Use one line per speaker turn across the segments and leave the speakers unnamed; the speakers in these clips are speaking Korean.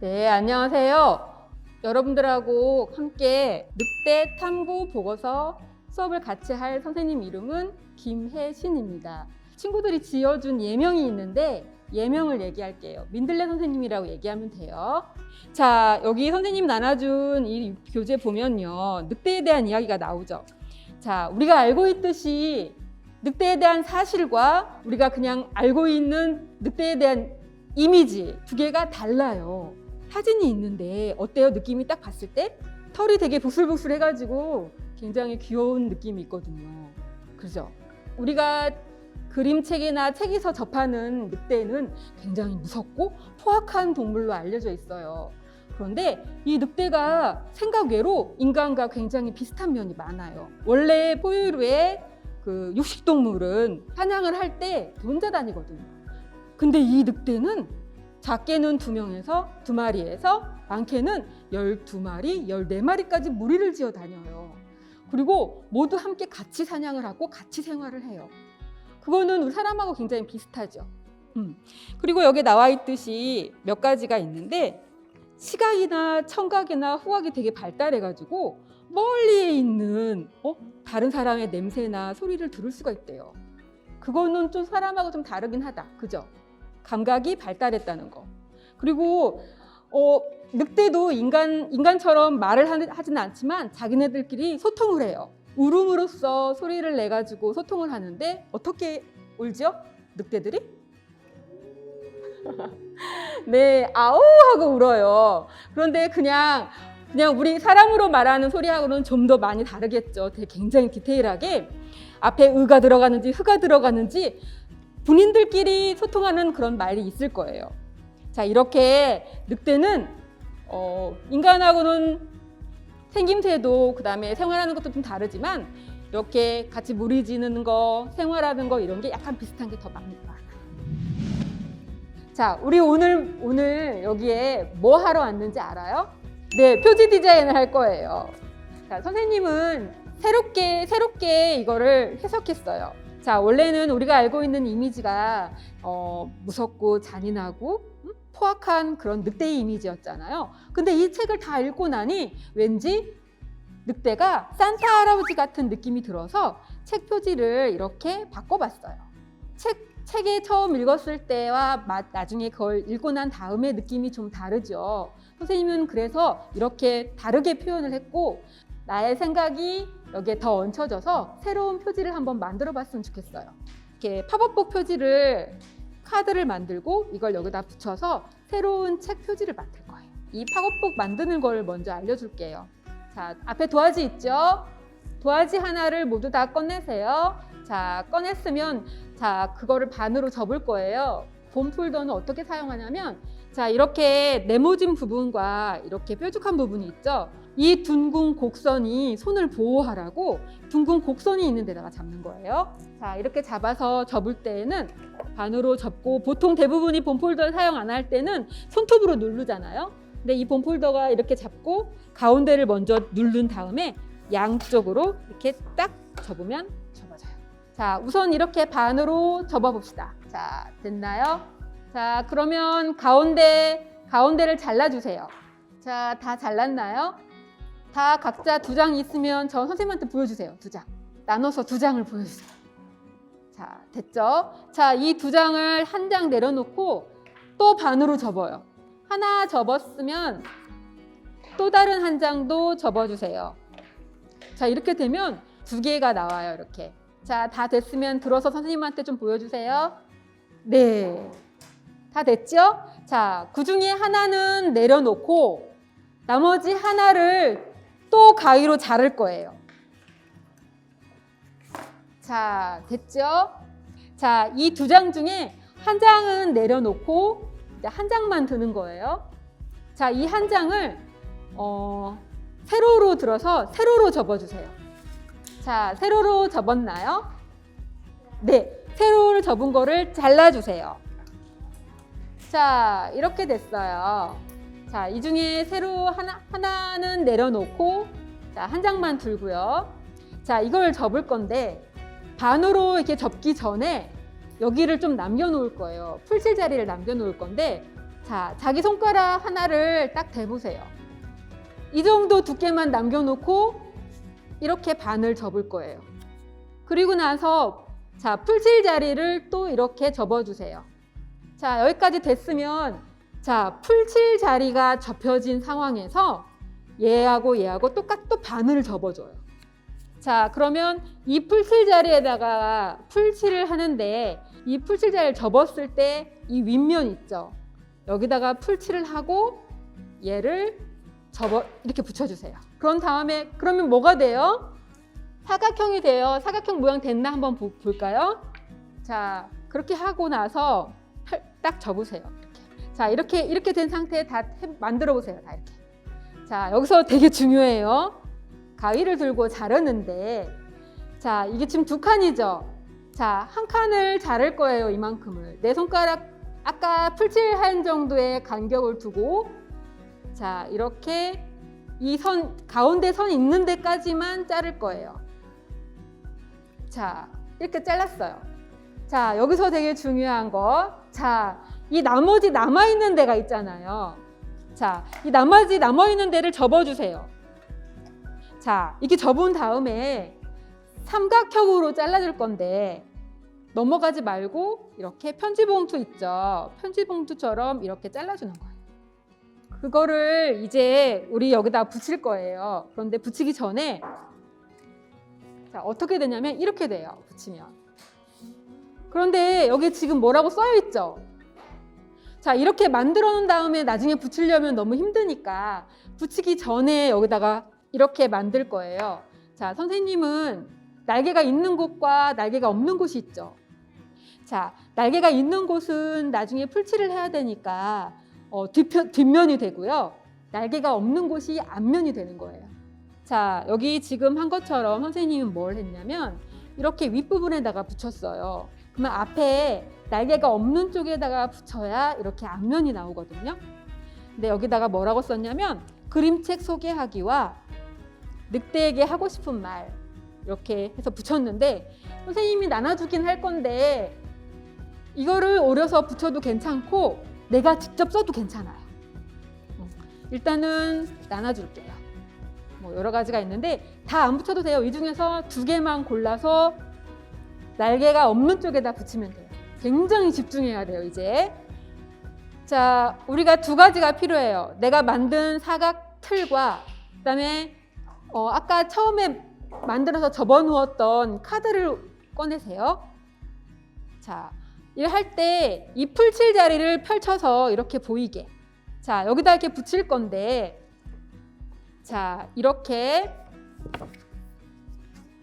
네, 안녕하세요. 여러분들하고 함께 늑대 탐구 보고서 수업을 같이 할 선생님 이름은 김혜신입니다. 친구들이 지어준 예명이 있는데 예명을 얘기할게요. 민들레 선생님이라고 얘기하면 돼요. 자, 여기 선생님 나눠준 이 교재 보면요. 늑대에 대한 이야기가 나오죠. 자, 우리가 알고 있듯이 늑대에 대한 사실과 우리가 그냥 알고 있는 늑대에 대한 이미지 두 개가 달라요. 사진이 있는데 어때요? 느낌이 딱 봤을 때? 털이 되게 부슬부슬 해가지고 굉장히 귀여운 느낌이 있거든요. 그죠? 우리가 그림책이나 책에서 접하는 늑대는 굉장히 무섭고 포악한 동물로 알려져 있어요. 그런데 이 늑대가 생각 외로 인간과 굉장히 비슷한 면이 많아요. 원래 포유류의 그 육식동물은 사냥을 할 때 혼자 다니거든요. 근데 이 늑대는 작게는 2마리에서 많게는 12마리, 14마리까지 무리를 지어 다녀요. 그리고 모두 함께 같이 사냥을 하고 같이 생활을 해요. 그거는 우리 사람하고 굉장히 비슷하죠. 그리고 여기 나와 있듯이 몇 가지가 있는데 시각이나 청각이나 후각이 되게 발달해가지고 멀리에 있는 다른 사람의 냄새나 소리를 들을 수가 있대요. 그거는 좀 사람하고 좀 다르긴 하다. 그죠? 감각이 발달했다는 거. 그리고 늑대도 인간처럼 말을 하지는 않지만 자기네들끼리 소통을 해요. 울음으로써 소리를 내가지고 소통을 하는데 어떻게 울죠? 늑대들이? 네, 아우 하고 울어요. 그런데 그냥 우리 사람으로 말하는 소리하고는 좀 더 많이 다르겠죠. 되게 굉장히 디테일하게 앞에 의가 들어가는지 흐가 들어가는지 본인들끼리 소통하는 그런 말이 있을 거예요. 자, 이렇게 늑대는 인간하고는 생김새도 그다음에 생활하는 것도 좀 다르지만 이렇게 같이 무리지는 거, 생활하는 거 이런 게 약간 비슷한 게 더 많아요. 자, 우리 오늘 여기에 뭐 하러 왔는지 알아요? 네, 표지 디자인을 할 거예요. 자, 선생님은 새롭게 이거를 해석했어요. 자, 원래는 우리가 알고 있는 이미지가 무섭고 잔인하고 포악한 그런 늑대의 이미지였잖아요. 근데 이 책을 다 읽고 나니 왠지 늑대가 산타 할아버지 같은 느낌이 들어서 책 표지를 이렇게 바꿔봤어요. 책에 처음 읽었을 때와 나중에 그걸 읽고 난 다음에 느낌이 좀 다르죠. 선생님은 그래서 이렇게 다르게 표현을 했고 나의 생각이 여기에 더 얹혀져서 새로운 표지를 한번 만들어 봤으면 좋겠어요. 이렇게 팝업북 표지를 카드를 만들고 이걸 여기다 붙여서 새로운 책 표지를 만들 거예요. 이 팝업북 만드는 걸 먼저 알려줄게요. 자, 앞에 도화지 있죠? 도화지 하나를 모두 다 꺼내세요. 자, 꺼냈으면 자, 그거를 반으로 접을 거예요. 본 폴더는 어떻게 사용하냐면 자, 이렇게 네모진 부분과 이렇게 뾰족한 부분이 있죠? 이 둥근 곡선이 손을 보호하라고 둥근 곡선이 있는 데다가 잡는 거예요. 자, 이렇게 잡아서 접을 때에는 반으로 접고 보통 대부분이 본폴더를 사용 안 할 때는 손톱으로 누르잖아요. 근데 이 본폴더가 이렇게 잡고 가운데를 먼저 누른 다음에 양쪽으로 이렇게 딱 접으면 접어져요. 자, 우선 이렇게 반으로 접어봅시다. 자, 됐나요? 자, 그러면 가운데를 잘라주세요. 자, 다 잘랐나요? 다 각자 2장 있으면 저 선생님한테 보여주세요. 2장. 나눠서 2장을 보여주세요. 자, 됐죠? 자, 이 2장을 한 장 내려놓고 또 반으로 접어요. 하나 접었으면 또 다른 한 장도 접어주세요. 자, 이렇게 되면 2개가 나와요. 이렇게. 자, 다 됐으면 들어서 선생님한테 좀 보여주세요. 네. 다 됐죠? 자, 그 중에 하나는 내려놓고 나머지 하나를 또 가위로 자를 거예요. 자, 됐죠? 자, 이 2장 중에 한 장은 내려놓고 이제 한 장만 드는 거예요. 자, 이 한 장을 세로로 들어서 세로로 접어주세요. 자, 세로로 접었나요? 네, 세로를 접은 거를 잘라주세요. 자, 이렇게 됐어요. 자, 이 중에 세로 하나는 내려놓고 자, 한 장만 들고요. 자, 이걸 접을 건데 반으로 이렇게 접기 전에 여기를 좀 남겨놓을 거예요. 풀칠 자리를 남겨놓을 건데 자, 자기 손가락 하나를 딱 대보세요. 이 정도 두께만 남겨놓고 이렇게 반을 접을 거예요. 그리고 나서 자, 풀칠 자리를 또 이렇게 접어주세요. 자, 여기까지 됐으면 자, 풀칠 자리가 접혀진 상황에서 얘하고 또 반을 접어줘요. 자, 그러면 이 풀칠 자리에다가 풀칠을 하는데 이 풀칠 자리를 접었을 때 이 윗면 있죠. 여기다가 풀칠을 하고 얘를 이렇게 붙여주세요. 그런 다음에 그러면 뭐가 돼요? 사각형이 돼요. 사각형 모양 됐나 한번 볼까요? 자, 그렇게 하고 나서 딱 접으세요. 이렇게. 자, 이렇게 된 상태에 다 만들어 보세요. 다 이렇게. 자, 여기서 되게 중요해요. 가위를 들고 자르는데, 자, 이게 지금 두 칸이죠. 자, 한 칸을 자를 거예요. 이만큼을. 내 손가락 아까 풀칠한 정도의 간격을 두고, 자, 이렇게 이 가운데 선 있는 데까지만 자를 거예요. 자, 이렇게 잘랐어요. 자, 여기서 되게 중요한 거. 자, 이 나머지 남아있는 데가 있잖아요. 자, 이 나머지 남아있는 데를 접어주세요. 자, 이렇게 접은 다음에 삼각형으로 잘라줄 건데 넘어가지 말고 이렇게 편지봉투 있죠. 편지봉투처럼 이렇게 잘라주는 거예요. 그거를 이제 우리 여기다 붙일 거예요. 그런데 붙이기 전에 자, 어떻게 되냐면 이렇게 돼요. 붙이면. 그런데 여기 지금 뭐라고 써여 있죠? 자, 이렇게 만들어 놓은 다음에 나중에 붙이려면 너무 힘드니까 붙이기 전에 여기다가 이렇게 만들 거예요. 자, 선생님은 날개가 있는 곳과 날개가 없는 곳이 있죠. 자, 날개가 있는 곳은 나중에 풀칠을 해야 되니까 뒷면이 되고요. 날개가 없는 곳이 앞면이 되는 거예요. 자, 여기 지금 한 것처럼 선생님은 뭘 했냐면 이렇게 윗부분에다가 붙였어요. 그러면 앞에 날개가 없는 쪽에다가 붙여야 이렇게 앞면이 나오거든요. 근데 여기다가 뭐라고 썼냐면 그림책 소개하기와 늑대에게 하고 싶은 말 이렇게 해서 붙였는데 선생님이 나눠주긴 할 건데 이거를 오려서 붙여도 괜찮고 내가 직접 써도 괜찮아요. 일단은 나눠줄게요. 뭐 여러 가지가 있는데 다 안 붙여도 돼요. 이 중에서 두 개만 골라서 날개가 없는 쪽에다 붙이면 돼요. 굉장히 집중해야 돼요, 이제. 자, 우리가 두 가지가 필요해요. 내가 만든 사각 틀과 그다음에 아까 처음에 만들어서 접어놓았던 카드를 꺼내세요. 자, 이걸 할 때 이 풀칠 자리를 펼쳐서 이렇게 보이게. 자, 여기다 이렇게 붙일 건데 자, 이렇게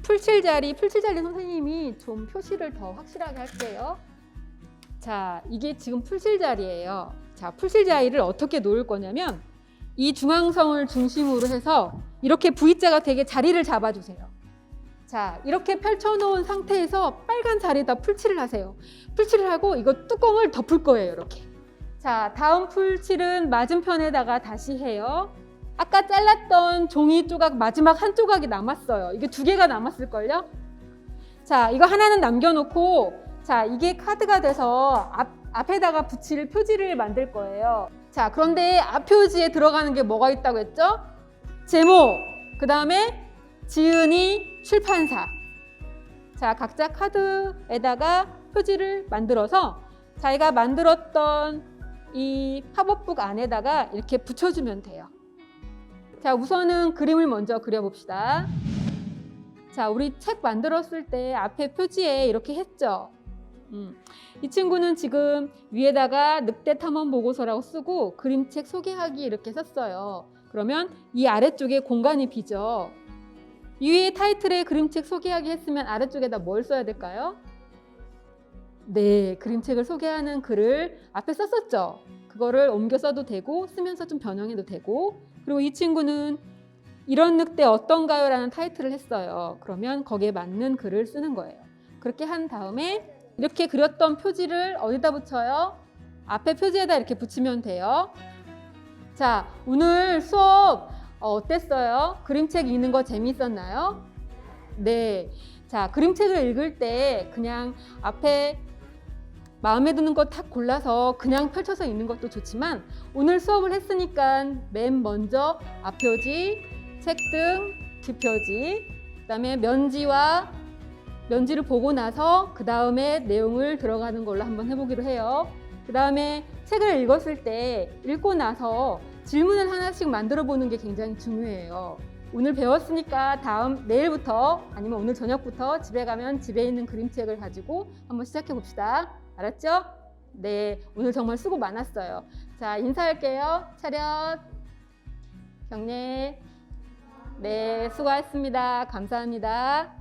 풀칠 자리 선생님이 좀 표시를 더 확실하게 할게요. 자, 이게 지금 풀칠 자리예요. 자, 풀칠 자리를 어떻게 놓을 거냐면 이 중앙선을 중심으로 해서 이렇게 V자가 되게 자리를 잡아주세요. 자, 이렇게 펼쳐놓은 상태에서 빨간 자리에다 풀칠을 하세요. 풀칠을 하고 이거 뚜껑을 덮을 거예요, 이렇게. 자, 다음 풀칠은 맞은편에다가 다시 해요. 아까 잘랐던 종이 조각 마지막 한 조각이 남았어요. 이게 두 개가 남았을걸요? 자, 이거 하나는 남겨놓고 자, 이게 카드가 돼서 앞에다가 붙일 표지를 만들 거예요. 자, 그런데 앞 표지에 들어가는 게 뭐가 있다고 했죠? 제목, 그 다음에 지은이 출판사. 자, 각자 카드에다가 표지를 만들어서 자기가 만들었던 이 팝업북 안에다가 이렇게 붙여주면 돼요. 자, 우선은 그림을 먼저 그려봅시다. 자, 우리 책 만들었을 때 앞에 표지에 이렇게 했죠. 이 친구는 지금 위에다가 늑대 탐험 보고서라고 쓰고 그림책 소개하기 이렇게 썼어요. 그러면 이 아래쪽에 공간이 비죠. 이 위에 타이틀에 그림책 소개하기 했으면 아래쪽에다 뭘 써야 될까요? 네, 그림책을 소개하는 글을 앞에 썼었죠. 그거를 옮겨 써도 되고 쓰면서 좀 변형해도 되고, 그리고 이 친구는 이런 늑대 어떤가요? 라는 타이틀을 했어요. 그러면 거기에 맞는 글을 쓰는 거예요. 그렇게 한 다음에 이렇게 그렸던 표지를 어디다 붙여요? 앞에 표지에다 이렇게 붙이면 돼요. 자, 오늘 수업 어땠어요? 그림책 읽는 거 재미있었나요? 네. 자, 그림책을 읽을 때 그냥 앞에 마음에 드는 거 딱 골라서 그냥 펼쳐서 읽는 것도 좋지만 오늘 수업을 했으니까 맨 먼저 앞표지, 책등, 뒷표지, 그다음에 면지를 보고 나서 그 다음에 내용을 들어가는 걸로 한번 해보기로 해요. 그 다음에 책을 읽었을 때 읽고 나서 질문을 하나씩 만들어 보는 게 굉장히 중요해요. 오늘 배웠으니까 내일부터 아니면 오늘 저녁부터 집에 가면 집에 있는 그림책을 가지고 한번 시작해 봅시다. 알았죠? 네, 오늘 정말 수고 많았어요. 자, 인사할게요. 차렷, 경례. 네, 수고하셨습니다. 감사합니다.